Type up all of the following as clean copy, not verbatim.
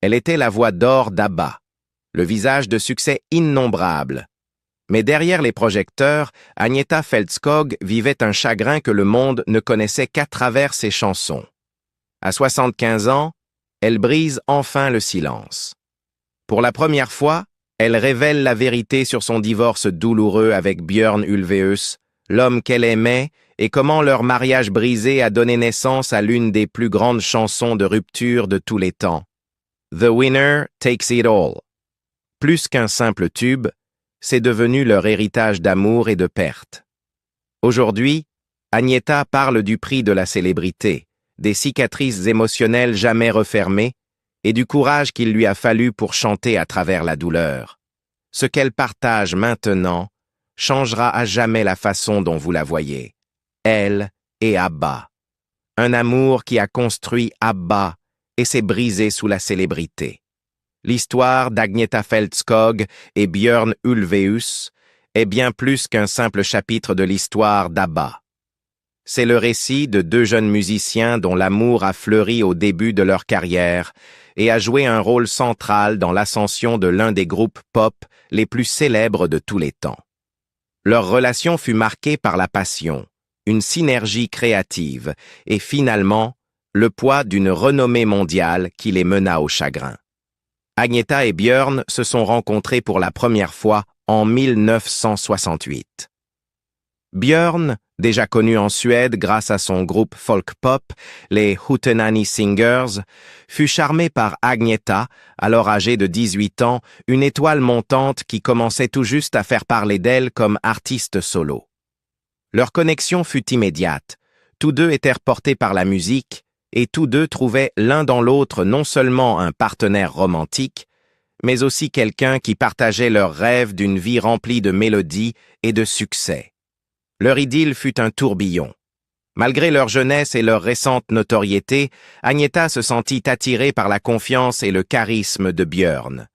Elle était la voix d'or d'ABBA, le visage de succès innombrable. Mais derrière les projecteurs, Agnetha Fältskog vivait un chagrin que le monde ne connaissait qu'à travers ses chansons. À 75 ans, elle brise enfin le silence. Pour la première fois, elle révèle la vérité sur son divorce douloureux avec Björn Ulvaeus, l'homme qu'elle aimait, et comment leur mariage brisé a donné naissance à l'une des plus grandes chansons de rupture de tous les temps. The Winner Takes It All. Plus qu'un simple tube, c'est devenu leur héritage d'amour et de perte. Aujourd'hui, Agnetha parle du prix de la célébrité, des cicatrices émotionnelles jamais refermées et du courage qu'il lui a fallu pour chanter à travers la douleur. Ce qu'elle partage maintenant changera à jamais la façon dont vous la voyez. Elle et ABBA. Un amour qui a construit ABBA et s'est brisé sous la célébrité. L'histoire d'Agnetha Fältskog et Björn Ulvaeus est bien plus qu'un simple chapitre de l'histoire d'ABBA. C'est le récit de deux jeunes musiciens dont l'amour a fleuri au début de leur carrière et a joué un rôle central dans l'ascension de l'un des groupes pop les plus célèbres de tous les temps. Leur relation fut marquée par la passion, une synergie créative et finalement le poids d'une renommée mondiale qui les mena au chagrin. Agnetha et Björn se sont rencontrés pour la première fois en 1968. Björn, déjà connu en Suède grâce à son groupe folk-pop, les Hootenanny Singers, fut charmé par Agnetha, alors âgée de 18 ans, une étoile montante qui commençait tout juste à faire parler d'elle comme artiste solo. Leur connexion fut immédiate. Tous deux étaient portés par la musique, et tous deux trouvaient l'un dans l'autre non seulement un partenaire romantique, mais aussi quelqu'un qui partageait leurs rêves d'une vie remplie de mélodies et de succès. Leur idylle fut un tourbillon. Malgré leur jeunesse et leur récente notoriété, Agnetha se sentit attirée par la confiance et le charisme de Björn.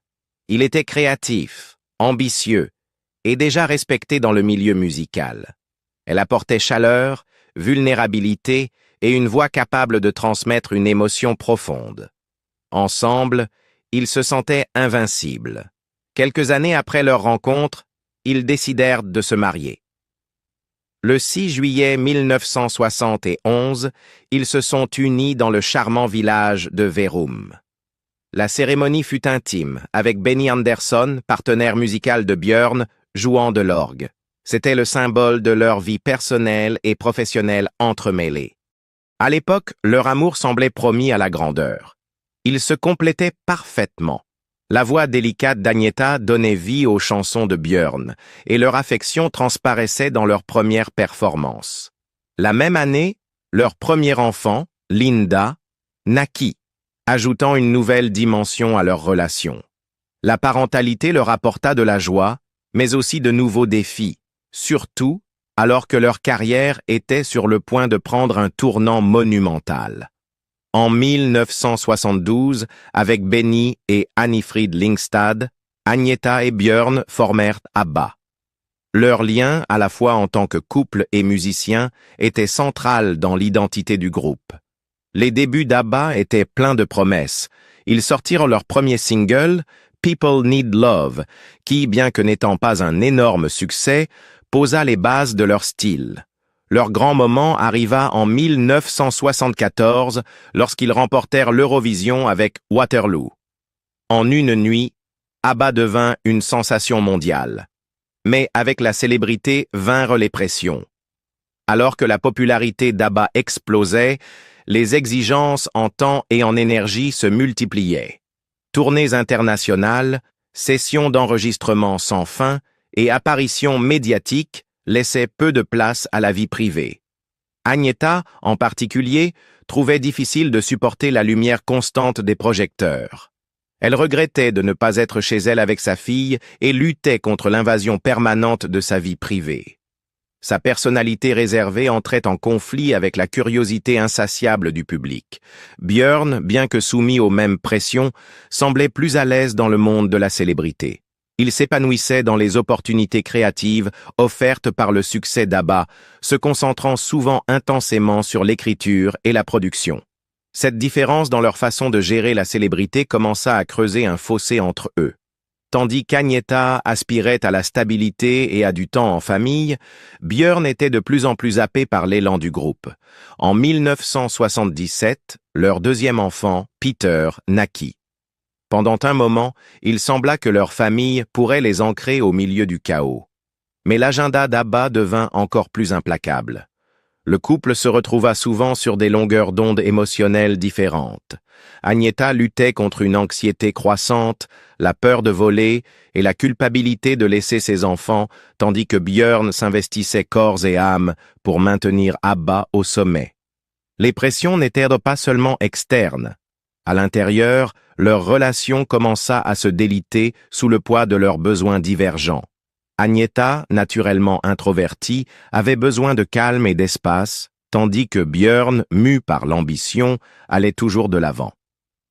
Il était créatif, ambitieux et déjà respecté dans le milieu musical. Elle apportait chaleur, vulnérabilité et une voix capable de transmettre une émotion profonde. Ensemble, ils se sentaient invincibles. Quelques années après leur rencontre, ils décidèrent de se marier. Le 6 juillet 1971, ils se sont unis dans le charmant village de Verum. La cérémonie fut intime, avec Benny Andersson, partenaire musical de Björn, jouant de l'orgue. C'était le symbole de leur vie personnelle et professionnelle entremêlée. À l'époque, leur amour semblait promis à la grandeur. Ils se complétaient parfaitement. La voix délicate d'Agnetha donnait vie aux chansons de Björn, et leur affection transparaissait dans leurs premières performances. La même année, leur premier enfant, Linda, naquit, ajoutant une nouvelle dimension à leur relation. La parentalité leur apporta de la joie, mais aussi de nouveaux défis, surtout alors que leur carrière était sur le point de prendre un tournant monumental. En 1972, avec Benny et Annifrid Lyngstad, Agnetha et Björn formèrent ABBA. Leur lien, à la fois en tant que couple et musicien, était central dans l'identité du groupe. Les débuts d'ABBA étaient pleins de promesses. Ils sortirent leur premier single, People Need Love, qui, bien que n'étant pas un énorme succès, posa les bases de leur style. Leur grand moment arriva en 1974 lorsqu'ils remportèrent l'Eurovision avec Waterloo. En une nuit, ABBA devint une sensation mondiale. Mais avec la célébrité vinrent les pressions. Alors que la popularité d'ABBA explosait, les exigences en temps et en énergie se multipliaient. Tournées internationales, sessions d'enregistrement sans fin et apparitions médiatiques laissaient peu de place à la vie privée. Agnetha, en particulier, trouvait difficile de supporter la lumière constante des projecteurs. Elle regrettait de ne pas être chez elle avec sa fille et luttait contre l'invasion permanente de sa vie privée. Sa personnalité réservée entrait en conflit avec la curiosité insatiable du public. Björn, bien que soumis aux mêmes pressions, semblait plus à l'aise dans le monde de la célébrité. Il s'épanouissait dans les opportunités créatives offertes par le succès d'ABBA, se concentrant souvent intensément sur l'écriture et la production. Cette différence dans leur façon de gérer la célébrité commença à creuser un fossé entre eux. Tandis qu'Agneta aspirait à la stabilité et à du temps en famille, Björn était de plus en plus happé par l'élan du groupe. En 1977, leur deuxième enfant, Peter, naquit. Pendant un moment, il sembla que leur famille pourrait les ancrer au milieu du chaos. Mais l'agenda d'Abba devint encore plus implacable. Le couple se retrouva souvent sur des longueurs d'onde émotionnelles différentes. Agneta luttait contre une anxiété croissante, la peur de voler et la culpabilité de laisser ses enfants, tandis que Björn s'investissait corps et âme pour maintenir Abba au sommet. Les pressions n'étaient pas seulement externes. À l'intérieur, leur relation commença à se déliter sous le poids de leurs besoins divergents. Agneta, naturellement introvertie, avait besoin de calme et d'espace, tandis que Björn, mu par l'ambition, allait toujours de l'avant.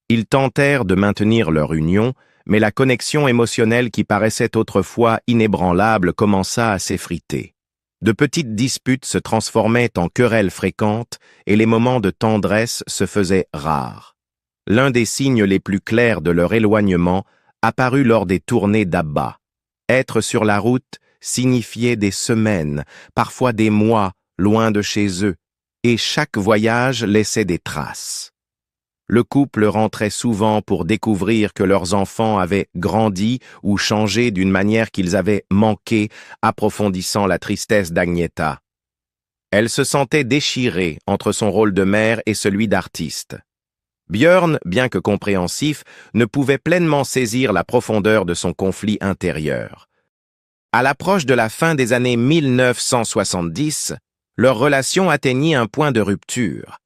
Ils tentèrent de maintenir leur union, mais la connexion émotionnelle qui paraissait autrefois inébranlable commença à s'effriter. De petites disputes se transformaient en querelles fréquentes et les moments de tendresse se faisaient rares. L'un des signes les plus clairs de leur éloignement apparut lors des tournées d'Abba. Être sur la route signifiait des semaines, parfois des mois, loin de chez eux, et chaque voyage laissait des traces. Le couple rentrait souvent pour découvrir que leurs enfants avaient grandi ou changé d'une manière qu'ils avaient manqué, approfondissant la tristesse d'Agneta. Elle se sentait déchirée entre son rôle de mère et celui d'artiste. Björn, bien que compréhensif, ne pouvait pleinement saisir la profondeur de son conflit intérieur. À l'approche de la fin des années 1970, leur relation atteignit un point de rupture.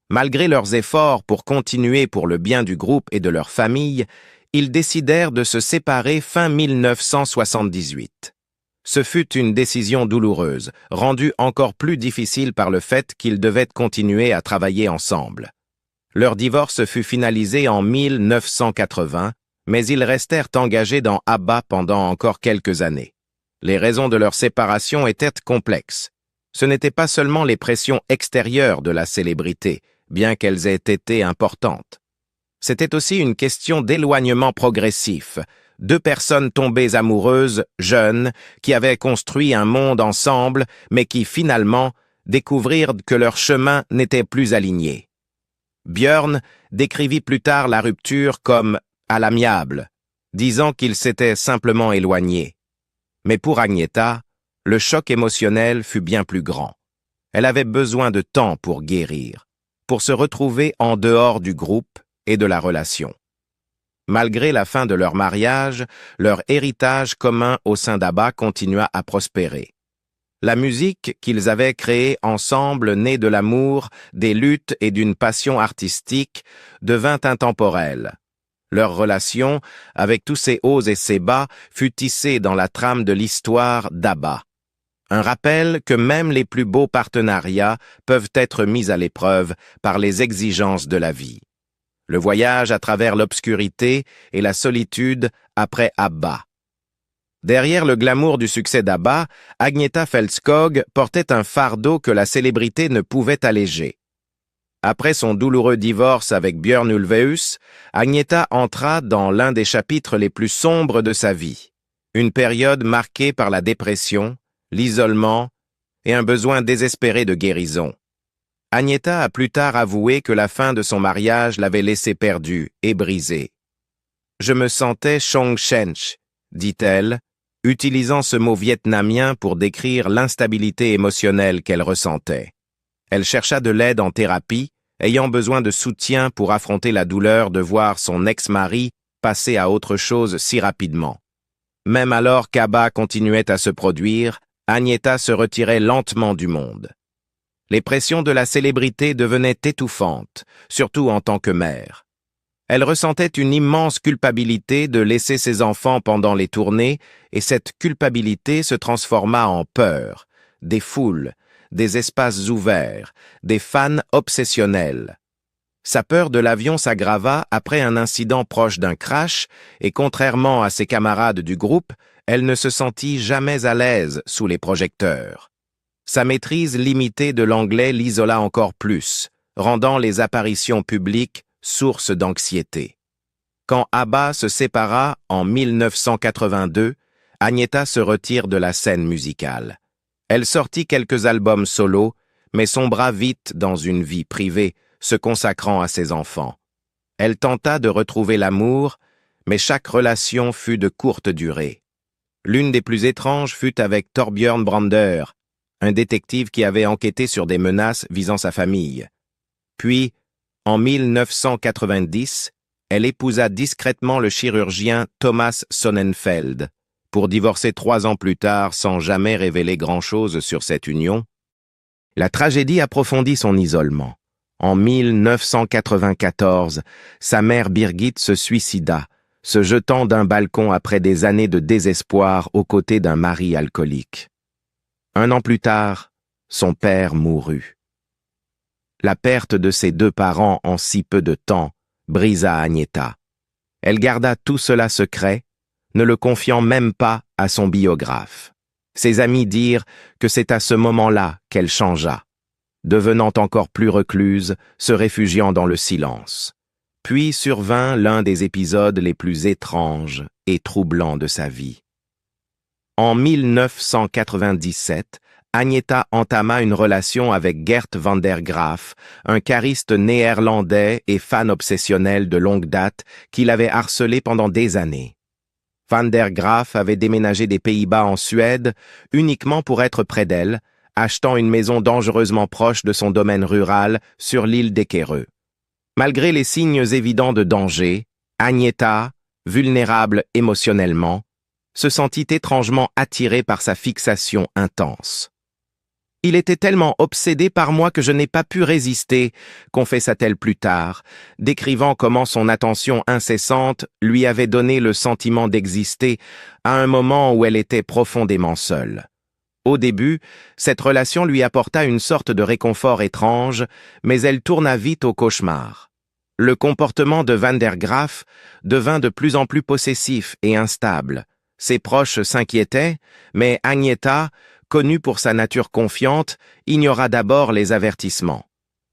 Malgré leurs efforts pour continuer pour le bien du groupe et de leur famille, ils décidèrent de se séparer fin 1978. Ce fut une décision douloureuse, rendue encore plus difficile par le fait qu'ils devaient continuer à travailler ensemble. Leur divorce fut finalisé en 1980, mais ils restèrent engagés dans Abba pendant encore quelques années. Les raisons de leur séparation étaient complexes. Ce n'étaient pas seulement les pressions extérieures de la célébrité, bien qu'elles aient été importantes. C'était aussi une question d'éloignement progressif. Deux personnes tombées amoureuses, jeunes, qui avaient construit un monde ensemble, mais qui finalement découvrirent que leurs chemins n'étaient plus alignés. Björn décrivit plus tard la rupture comme « à l'amiable », disant qu'ils s'étaient simplement éloignés. Mais pour Agneta, le choc émotionnel fut bien plus grand. Elle avait besoin de temps pour guérir, pour se retrouver en dehors du groupe et de la relation. Malgré la fin de leur mariage, leur héritage commun au sein d'Abba continua à prospérer. La musique qu'ils avaient créée ensemble, née de l'amour, des luttes et d'une passion artistique, devint intemporelle. Leur relation, avec tous ses hauts et ses bas, fut tissée dans la trame de l'histoire d'Abba. Un rappel que même les plus beaux partenariats peuvent être mis à l'épreuve par les exigences de la vie. Le voyage à travers l'obscurité et la solitude après Abba. Derrière le glamour du succès d'Abba, Agneta Fältskog portait un fardeau que la célébrité ne pouvait alléger. Après son douloureux divorce avec Björn Ulvaeus, Agneta entra dans l'un des chapitres les plus sombres de sa vie, une période marquée par la dépression, l'isolement et un besoin désespéré de guérison. Agneta a plus tard avoué que la fin de son mariage l'avait laissée perdue et brisée. « Je me sentais Chongchench », dit-elle, utilisant ce mot vietnamien pour décrire l'instabilité émotionnelle qu'elle ressentait. Elle chercha de l'aide en thérapie, ayant besoin de soutien pour affronter la douleur de voir son ex-mari passer à autre chose si rapidement. Même alors qu'Abba continuait à se produire, Agneta se retirait lentement du monde. Les pressions de la célébrité devenaient étouffantes, surtout en tant que mère. Elle ressentait une immense culpabilité de laisser ses enfants pendant les tournées, et cette culpabilité se transforma en peur, des foules, des espaces ouverts, des fans obsessionnels. Sa peur de l'avion s'aggrava après un incident proche d'un crash, et contrairement à ses camarades du groupe, elle ne se sentit jamais à l'aise sous les projecteurs. Sa maîtrise limitée de l'anglais l'isola encore plus, rendant les apparitions publiques source d'anxiété. Quand ABBA se sépara en 1982, Agnetha se retire de la scène musicale. Elle sortit quelques albums solo, mais sombra vite dans une vie privée, se consacrant à ses enfants. Elle tenta de retrouver l'amour, mais chaque relation fut de courte durée. L'une des plus étranges fut avec Torbjörn Brander, un détective qui avait enquêté sur des menaces visant sa famille. Puis, en 1990, elle épousa discrètement le chirurgien Thomas Sonnenfeld, pour divorcer 3 ans plus tard sans jamais révéler grand-chose sur cette union. La tragédie approfondit son isolement. En 1994, sa mère Birgit se suicida, se jetant d'un balcon après des années de désespoir aux côtés d'un mari alcoolique. 1 an plus tard, son père mourut. La perte de ses 2 parents en si peu de temps brisa Agnetha. Elle garda tout cela secret, ne le confiant même pas à son biographe. Ses amis dirent que c'est à ce moment-là qu'elle changea, devenant encore plus recluse, se réfugiant dans le silence. Puis survint l'un des épisodes les plus étranges et troublants de sa vie. En 1997, Agnetha entama une relation avec Gert van der Graaf, un chariste néerlandais et fan obsessionnel de longue date qui l'avait harcelé pendant des années. Van der Graaf avait déménagé des Pays-Bas en Suède uniquement pour être près d'elle, achetant une maison dangereusement proche de son domaine rural sur l'île d'Ekerö. Malgré les signes évidents de danger, Agnetha, vulnérable émotionnellement, se sentit étrangement attirée par sa fixation intense. « Il était tellement obsédé par moi que je n'ai pas pu résister », confessa-t-elle plus tard, décrivant comment son attention incessante lui avait donné le sentiment d'exister à un moment où elle était profondément seule. Au début, cette relation lui apporta une sorte de réconfort étrange, mais elle tourna vite au cauchemar. Le comportement de Van der Graaf devint de plus en plus possessif et instable. Ses proches s'inquiétaient, mais Agnetha, connue pour sa nature confiante, ignora d'abord les avertissements.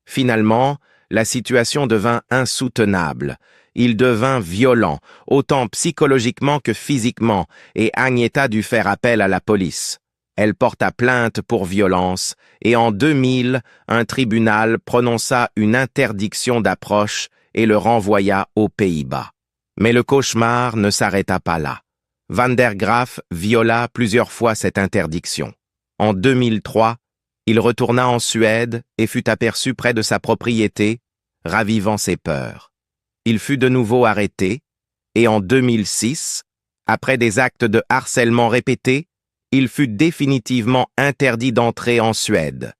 Finalement, la situation devint insoutenable. Il devint violent, autant psychologiquement que physiquement, et Agnetha dut faire appel à la police. Elle porta plainte pour violence, et en 2000, un tribunal prononça une interdiction d'approche et le renvoya aux Pays-Bas. Mais le cauchemar ne s'arrêta pas là. Van der Graaf viola plusieurs fois cette interdiction. En 2003, il retourna en Suède et fut aperçu près de sa propriété, ravivant ses peurs. Il fut de nouveau arrêté, et en 2006, après des actes de harcèlement répétés, il fut définitivement interdit d'entrer en Suède.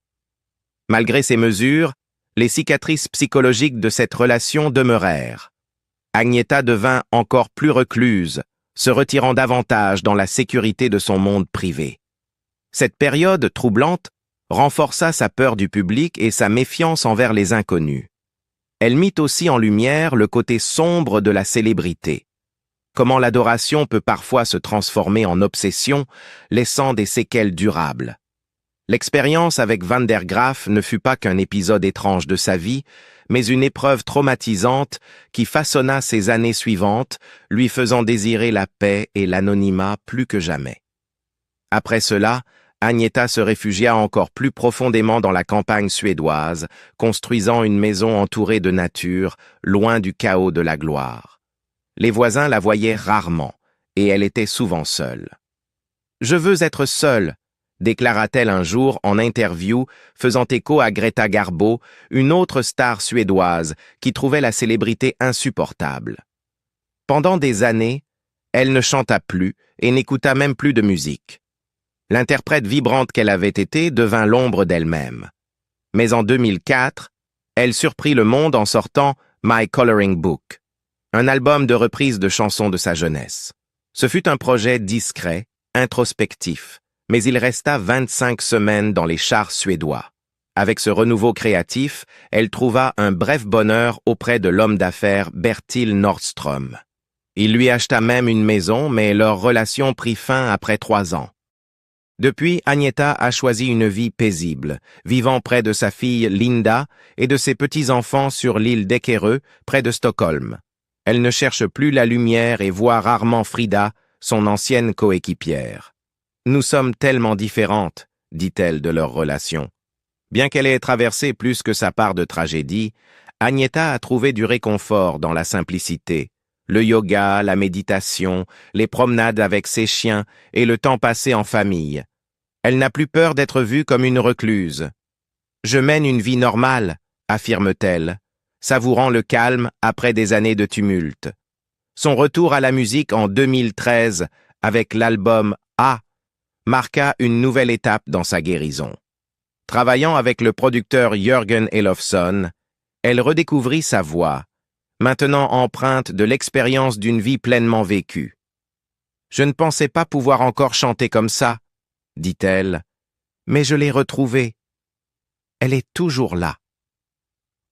Malgré ces mesures, les cicatrices psychologiques de cette relation demeurèrent. Agnetha devint encore plus recluse, se retirant davantage dans la sécurité de son monde privé. Cette période troublante renforça sa peur du public et sa méfiance envers les inconnus. Elle mit aussi en lumière le côté sombre de la célébrité. Comment l'adoration peut parfois se transformer en obsession, laissant des séquelles durables. L'expérience avec Van der Graaf ne fut pas qu'un épisode étrange de sa vie, mais une épreuve traumatisante qui façonna ses années suivantes, lui faisant désirer la paix et l'anonymat plus que jamais. Après cela, Agnetha se réfugia encore plus profondément dans la campagne suédoise, construisant une maison entourée de nature, loin du chaos de la gloire. Les voisins la voyaient rarement, et elle était souvent seule. « Je veux être seule », déclara-t-elle un jour en interview, faisant écho à Greta Garbo, une autre star suédoise qui trouvait la célébrité insupportable. Pendant des années, elle ne chanta plus et n'écouta même plus de musique. L'interprète vibrante qu'elle avait été devint l'ombre d'elle-même. Mais en 2004, elle surprit le monde en sortant My Coloring Book, un album de reprises de chansons de sa jeunesse. Ce fut un projet discret, introspectif, mais il resta 25 semaines dans les charts suédois. Avec ce renouveau créatif, elle trouva un bref bonheur auprès de l'homme d'affaires Bertil Nordström. Il lui acheta même une maison, mais leur relation prit fin après 3 ans. Depuis, Agneta a choisi une vie paisible, vivant près de sa fille Linda et de ses petits-enfants sur l'île d'Ekerö, près de Stockholm. Elle ne cherche plus la lumière et voit rarement Frida, son ancienne coéquipière. « Nous sommes tellement différentes », dit-elle de leur relation. Bien qu'elle ait traversé plus que sa part de tragédie, Agneta a trouvé du réconfort dans la simplicité. Le yoga, la méditation, les promenades avec ses chiens et le temps passé en famille. Elle n'a plus peur d'être vue comme une recluse. « Je mène une vie normale », affirme-t-elle, savourant le calme après des années de tumulte. Son retour à la musique en 2013 avec l'album « A » marqua une nouvelle étape dans sa guérison. Travaillant avec le producteur Jörgen Elofsson, elle redécouvrit sa voix, maintenant empreinte de l'expérience d'une vie pleinement vécue. « Je ne pensais pas pouvoir encore chanter comme ça, » dit-elle, « mais je l'ai retrouvée. Elle est toujours là. »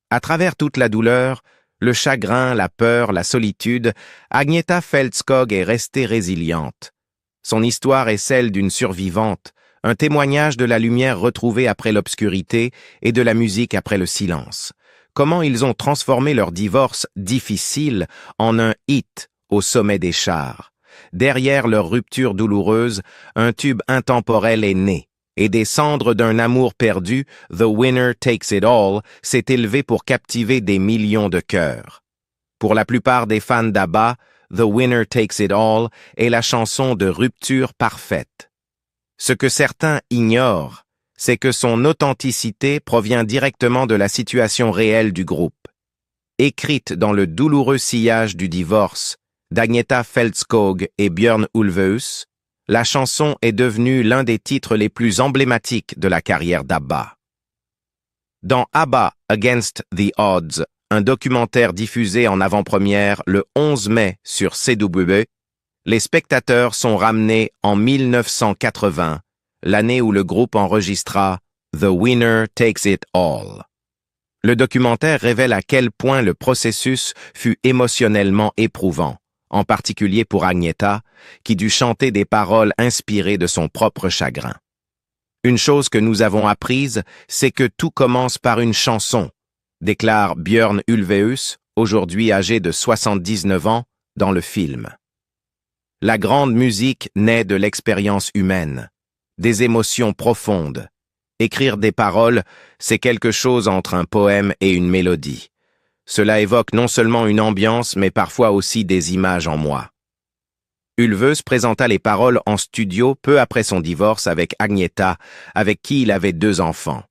À travers toute la douleur, le chagrin, la peur, la solitude, Agneta Fältskog est restée résiliente. Son histoire est celle d'une survivante, un témoignage de la lumière retrouvée après l'obscurité et de la musique après le silence. Comment ils ont transformé leur divorce difficile en un hit au sommet des charts. Derrière leur rupture douloureuse, un tube intemporel est né, et des cendres d'un amour perdu, The Winner Takes It All, s'est élevé pour captiver des millions de cœurs. Pour la plupart des fans d'ABBA, The Winner Takes It All est la chanson de rupture parfaite. Ce que certains ignorent, c'est que son authenticité provient directement de la situation réelle du groupe. Écrite dans le douloureux sillage du divorce d'Agneta Fältskog et Björn Ulvaeus, la chanson est devenue l'un des titres les plus emblématiques de la carrière d'ABBA. Dans ABBA Against the Odds, un documentaire diffusé en avant-première le 11 mai sur CW, les spectateurs sont ramenés en 1980, l'année où le groupe enregistra The Winner Takes It All. Le documentaire révèle à quel point le processus fut émotionnellement éprouvant, en particulier pour Agneta, qui dut chanter des paroles inspirées de son propre chagrin. Une chose que nous avons apprise, c'est que tout commence par une chanson, déclare Björn Ulvaeus, aujourd'hui âgé de 79 ans, dans le film. La grande musique naît de l'expérience humaine, des émotions profondes. Écrire des paroles, c'est quelque chose entre un poème et une mélodie. Cela évoque non seulement une ambiance, mais parfois aussi des images en moi. Ulvaeus présenta les paroles en studio peu après son divorce avec Agneta, avec qui il avait 2 enfants.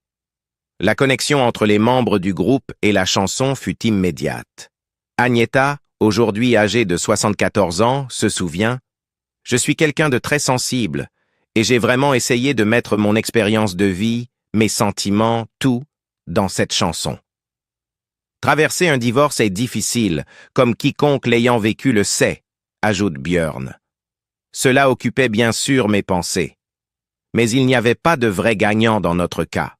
La connexion entre les membres du groupe et la chanson fut immédiate. Agneta, aujourd'hui âgée de 74 ans, se souvient « Je suis quelqu'un de très sensible et j'ai vraiment essayé de mettre mon expérience de vie, mes sentiments, tout, dans cette chanson. » Traverser un divorce est difficile, comme quiconque l'ayant vécu le sait, ajoute Björn. Cela occupait bien sûr mes pensées. Mais il n'y avait pas de vrai gagnant dans notre cas.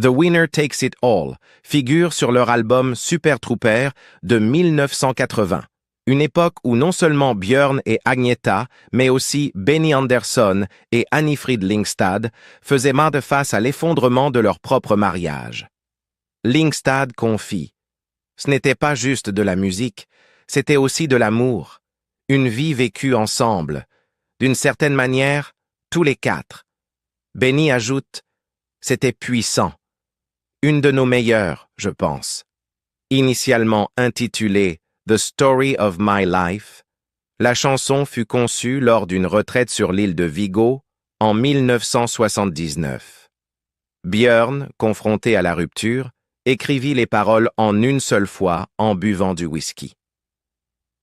The Winner Takes It All figure sur leur album Super Trooper de 1980, une époque où non seulement Björn et Agneta, mais aussi Benny Andersson et Annifrid Lyngstad faisaient main de face à l'effondrement de leur propre mariage. Lyngstad confie « Ce n'était pas juste de la musique, c'était aussi de l'amour, une vie vécue ensemble, d'une certaine manière, tous les 4. » Benny ajoute « C'était puissant. Une de nos meilleures, je pense. » Initialement intitulée « The Story of My Life », la chanson fut conçue lors d'une retraite sur l'île de Vigo en 1979. Björn, confronté à la rupture, écrivit les paroles en une seule fois en buvant du whisky.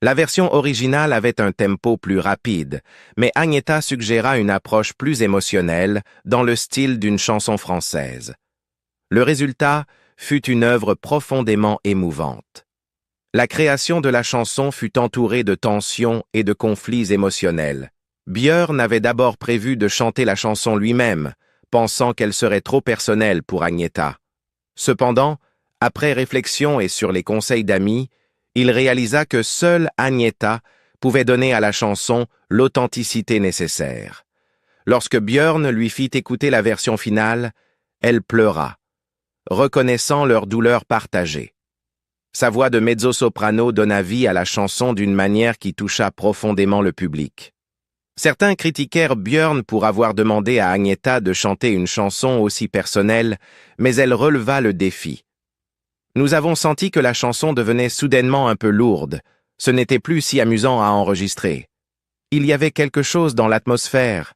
La version originale avait un tempo plus rapide, mais Agneta suggéra une approche plus émotionnelle dans le style d'une chanson française. Le résultat fut une œuvre profondément émouvante. La création de la chanson fut entourée de tensions et de conflits émotionnels. Björn avait d'abord prévu de chanter la chanson lui-même, pensant qu'elle serait trop personnelle pour Agneta. Cependant, après réflexion et sur les conseils d'amis, il réalisa que seule Agneta pouvait donner à la chanson l'authenticité nécessaire. Lorsque Björn lui fit écouter la version finale, elle pleura, reconnaissant leur douleur partagée. Sa voix de mezzo-soprano donna vie à la chanson d'une manière qui toucha profondément le public. Certains critiquèrent Björn pour avoir demandé à Agneta de chanter une chanson aussi personnelle, mais elle releva le défi. Nous avons senti que la chanson devenait soudainement un peu lourde. Ce n'était plus si amusant à enregistrer. Il y avait quelque chose dans l'atmosphère.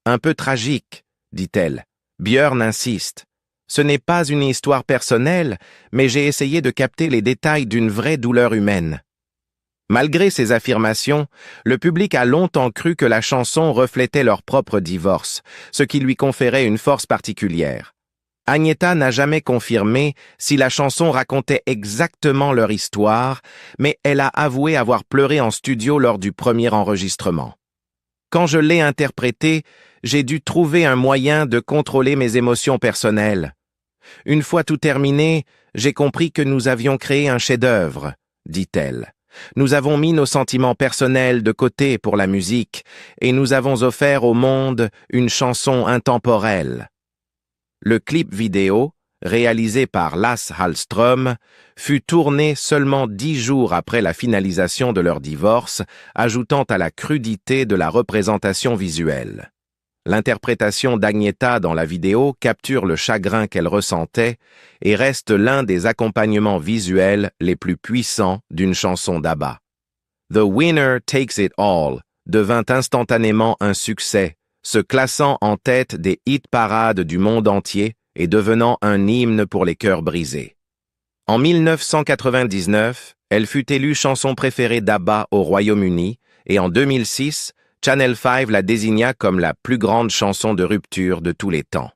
Un peu tragique, dit-elle. Björn insiste. Ce n'est pas une histoire personnelle, mais j'ai essayé de capter les détails d'une vraie douleur humaine. Malgré ces affirmations, le public a longtemps cru que la chanson reflétait leur propre divorce, ce qui lui conférait une force particulière. Agneta n'a jamais confirmé si la chanson racontait exactement leur histoire, mais elle a avoué avoir pleuré en studio lors du premier enregistrement. Quand je l'ai interprétée, j'ai dû trouver un moyen de contrôler mes émotions personnelles. Une fois tout terminé, j'ai compris que nous avions créé un chef-d'œuvre, dit-elle. Nous avons mis nos sentiments personnels de côté pour la musique et nous avons offert au monde une chanson intemporelle. Le clip vidéo, réalisé par Lasse Hallström, fut tourné seulement 10 jours après la finalisation de leur divorce, ajoutant à la crudité de la représentation visuelle. L'interprétation d'Agneta dans la vidéo capture le chagrin qu'elle ressentait et reste l'un des accompagnements visuels les plus puissants d'une chanson d'ABBA. The Winner Takes It All devint instantanément un succès, se classant en tête des hit-parades du monde entier et devenant un hymne pour les cœurs brisés. En 1999, elle fut élue chanson préférée d'ABBA au Royaume-Uni et en 2006, Channel 5 la désigna comme la plus grande chanson de rupture de tous les temps.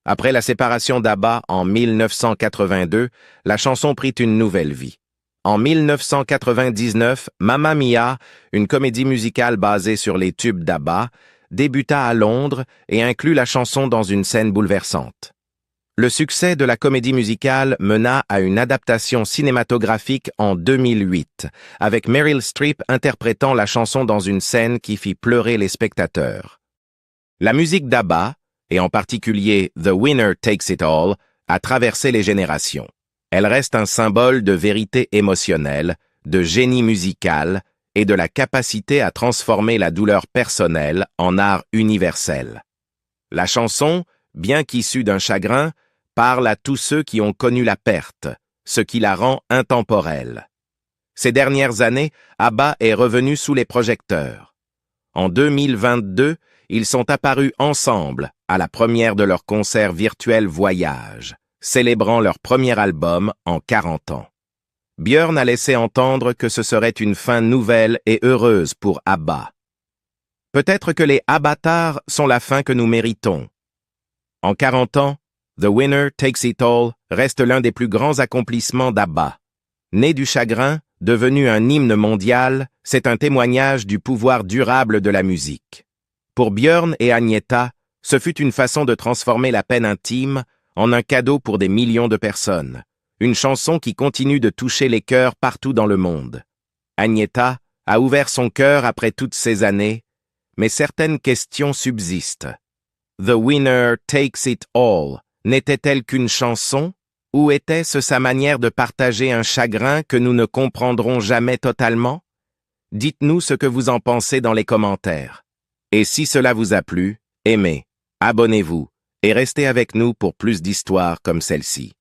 Après la séparation d'ABBA en 1982, la chanson prit une nouvelle vie. En 1999, Mamma Mia, une comédie musicale basée sur les tubes d'ABBA, débuta à Londres et inclut la chanson dans une scène bouleversante. Le succès de la comédie musicale mena à une adaptation cinématographique en 2008, avec Meryl Streep interprétant la chanson dans une scène qui fit pleurer les spectateurs. La musique d'ABBA, et en particulier The Winner Takes It All, a traversé les générations. Elle reste un symbole de vérité émotionnelle, de génie musical et de la capacité à transformer la douleur personnelle en art universel. La chanson, bien qu'issue d'un chagrin, parle à tous ceux qui ont connu la perte, ce qui la rend intemporelle. Ces dernières années, ABBA est revenu sous les projecteurs. En 2022, ils sont apparus ensemble à la première de leur concert virtuel Voyage, célébrant leur premier album en 40 ans. Björn a laissé entendre que ce serait une fin nouvelle et heureuse pour ABBA. Peut-être que les avatars sont la fin que nous méritons. En 40 ans, The Winner Takes It All reste l'un des plus grands accomplissements d'ABBA. Né du chagrin, devenu un hymne mondial, c'est un témoignage du pouvoir durable de la musique. Pour Björn et Agneta, ce fut une façon de transformer la peine intime en un cadeau pour des millions de personnes. Une chanson qui continue de toucher les cœurs partout dans le monde. Agneta a ouvert son cœur après toutes ces années, mais certaines questions subsistent. The Winner Takes It All n'était-elle qu'une chanson, ou était-ce sa manière de partager un chagrin que nous ne comprendrons jamais totalement? Dites-nous ce que vous en pensez dans les commentaires. Et si cela vous a plu, aimez, abonnez-vous et restez avec nous pour plus d'histoires comme celle-ci.